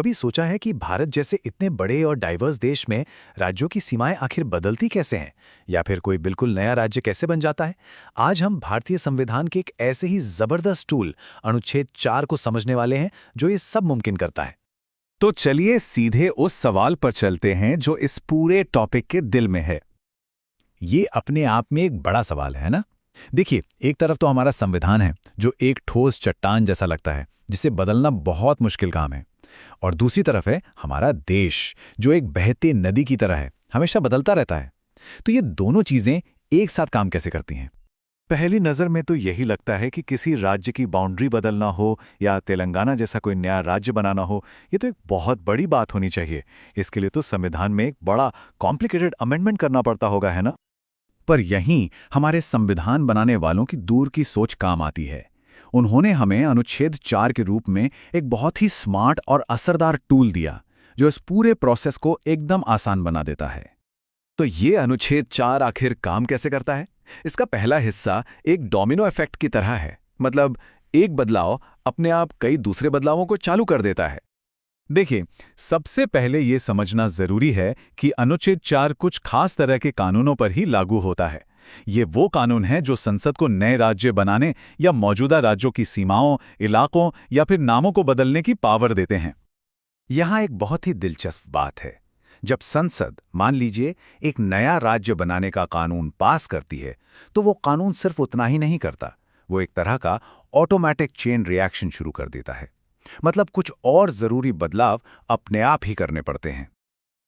कभी सोचा है कि भारत जैसे इतने बड़े और डाइवर्स देश में राज्यों की सीमाएं आखिर बदलती कैसे हैं, या फिर कोई बिल्कुल नया राज्य कैसे बन जाता है? आज हम भारतीय संविधान के एक ऐसे ही जबरदस्त टूल अनुच्छेद 4 को समझने वाले हैं जो ये सब मुमकिन करता है। तो चलिए सीधे उस सवाल पर चलते हैं जो इस पूरे टॉपिक के दिल में है। ये अपने आप में एक बड़ा सवाल है ना? देखिए, एक तरफ तो हमारा संविधान है जो एक ठोस चट्टान जैसा लगता है, जिसे बदलना बहुत मुश्किल काम है। और दूसरी तरफ है हमारा देश, जो एक बहती नदी की तरह है, हमेशा बदलता रहता है। तो ये दोनों चीजें एक साथ काम कैसे करती हैं? पहली नज़र में तो यही लगता है कि किसी राज्य की बाउंड्री बदलना हो या तेलंगाना जैसा कोई नया राज्य बनाना हो, ये तो एक बहुत बड़ी बात होनी चाहिए। इसके लिए तो संविधान में एक बड़ा कॉम्प्लिकेटेड अमेंडमेंट करना पड़ता होगा, है ना? पर यहीं हमारे संविधान बनाने वालों की दूर की सोच काम आती है। उन्होंने हमें अनुच्छेद 4 के रूप में एक बहुत ही स्मार्ट और असरदार टूल दिया, जो इस पूरे प्रोसेस को एकदम आसान बना देता है। तो ये अनुच्छेद 4 आखिर काम कैसे करता है? इसका पहला हिस्सा एक डोमिनो इफेक्ट की तरह है। मतलब एक बदलाव अपने आप कई दूसरे बदलावों को चालू कर देता है। देखिए, सबसे पहले ये समझना जरूरी है कि अनुच्छेद 4 कुछ खास तरह के कानूनों पर ही लागू होता है। ये वो कानून हैं जो संसद को नए राज्य बनाने या मौजूदा राज्यों की सीमाओं, इलाकों या फिर नामों को बदलने की पावर देते हैं। यहाँ एक बहुत ही दिलचस्प बात है। जब संसद, मान लीजिए, एक नया राज्य बनाने का कानून पास करती है, तो वो कानून सिर्फ उतना ही नहीं करता, वो एक तरह का ऑटोमेटिक चेन रिएक्शन शुरू कर देता है। मतलब कुछ और जरूरी बदलाव अपने आप ही करने पड़ते हैं।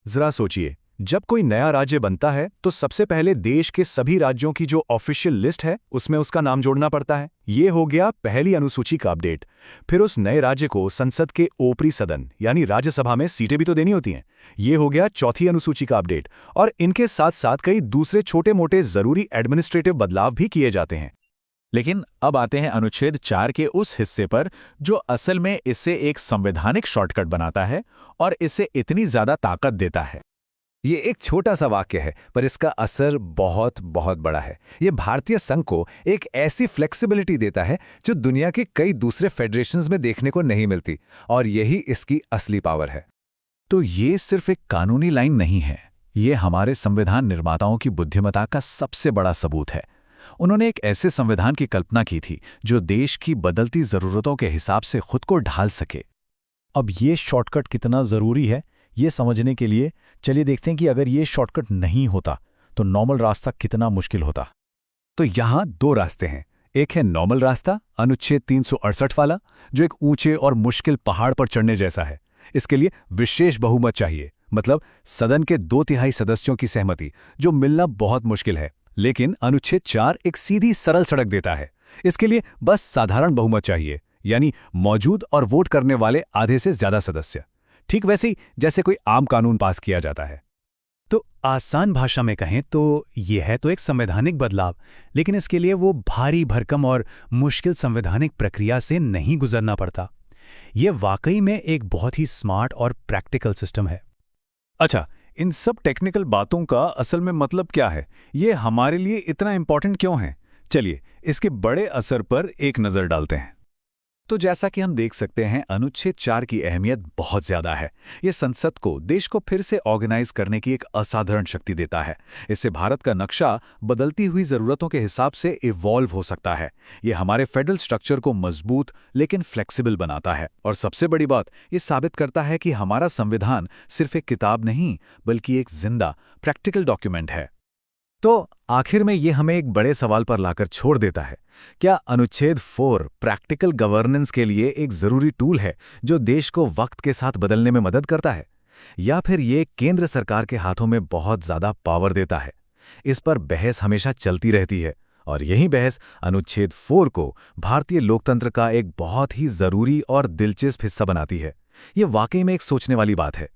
जरा सोचिए, जब कोई नया राज्य बनता है तो सबसे पहले देश के सभी राज्यों की जो ऑफिशियल लिस्ट है उसमें उसका नाम जोड़ना पड़ता है। ये हो गया पहली अनुसूची का अपडेट। फिर उस नए राज्य को संसद के ऊपरी सदन यानी राज्यसभा में सीटें भी तो देनी होती हैं। ये हो गया चौथी अनुसूची का अपडेट। और इनके साथ साथ कई दूसरे छोटे मोटे जरूरी एडमिनिस्ट्रेटिव बदलाव भी किए जाते हैं। लेकिन अब आते हैं अनुच्छेद 4 के उस हिस्से पर जो असल में इसे एक संवैधानिक शॉर्टकट बनाता है और इसे इतनी ज्यादा ताकत देता है। ये एक छोटा सा वाक्य है, पर इसका असर बहुत बहुत बड़ा है। ये भारतीय संघ को एक ऐसी फ्लेक्सिबिलिटी देता है जो दुनिया के कई दूसरे फेडरेशंस में देखने को नहीं मिलती, और यही इसकी असली पावर है। तो ये सिर्फ एक कानूनी लाइन नहीं है, ये हमारे संविधान निर्माताओं की बुद्धिमत्ता का सबसे बड़ा सबूत है। उन्होंने एक ऐसे संविधान की कल्पना की थी जो देश की बदलती जरूरतों के हिसाब से खुद को ढाल सके। अब ये शॉर्टकट कितना जरूरी है, ये समझने के लिए चलिए देखते हैं कि अगर ये शॉर्टकट नहीं होता तो नॉर्मल रास्ता कितना मुश्किल होता। तो यहाँ दो रास्ते हैं। एक है नॉर्मल रास्ता, अनुच्छेद 368 वाला, जो एक ऊंचे और मुश्किल पहाड़ पर चढ़ने जैसा है। इसके लिए विशेष बहुमत चाहिए, मतलब सदन के 2/3 सदस्यों की सहमति, जो मिलना बहुत मुश्किल है। लेकिन अनुच्छेद 4 एक सीधी सरल सड़क देता है। इसके लिए बस साधारण बहुमत चाहिए, यानी मौजूद और वोट करने वाले आधे से ज्यादा सदस्य। ठीक वैसे ही जैसे कोई आम कानून पास किया जाता है। तो आसान भाषा में कहें तो यह है तो एक संवैधानिक बदलाव, लेकिन इसके लिए वो भारी भरकम और मुश्किल संवैधानिक प्रक्रिया से नहीं गुजरना पड़ता। यह वाकई में एक बहुत ही स्मार्ट और प्रैक्टिकल सिस्टम है। अच्छा, इन सब टेक्निकल बातों का असल में मतलब क्या है? ये हमारे लिए इतना इंपॉर्टेंट क्यों है? चलिए इसके बड़े असर पर एक नज़र डालते हैं। तो जैसा कि हम देख सकते हैं, अनुच्छेद 4 की अहमियत बहुत ज्यादा है। ये संसद को, देश को फिर से ऑर्गेनाइज करने की एक असाधारण शक्ति देता है। इससे भारत का नक्शा बदलती हुई जरूरतों के हिसाब से इवॉल्व हो सकता है। ये हमारे फेडरल स्ट्रक्चर को मजबूत लेकिन फ्लेक्सिबल बनाता है। और सबसे बड़ी बात, ये साबित करता है कि हमारा संविधान सिर्फ एक किताब नहीं, बल्कि एक जिंदा प्रैक्टिकल डॉक्यूमेंट है। तो आखिर में ये हमें एक बड़े सवाल पर लाकर छोड़ देता है। क्या अनुच्छेद 4 प्रैक्टिकल गवर्नेंस के लिए एक जरूरी टूल है जो देश को वक्त के साथ बदलने में मदद करता है, या फिर ये केंद्र सरकार के हाथों में बहुत ज्यादा पावर देता है? इस पर बहस हमेशा चलती रहती है, और यही बहस अनुच्छेद 4 को भारतीय लोकतंत्र का एक बहुत ही जरूरी और दिलचस्प हिस्सा बनाती है। ये वाकई में एक सोचने वाली बात है।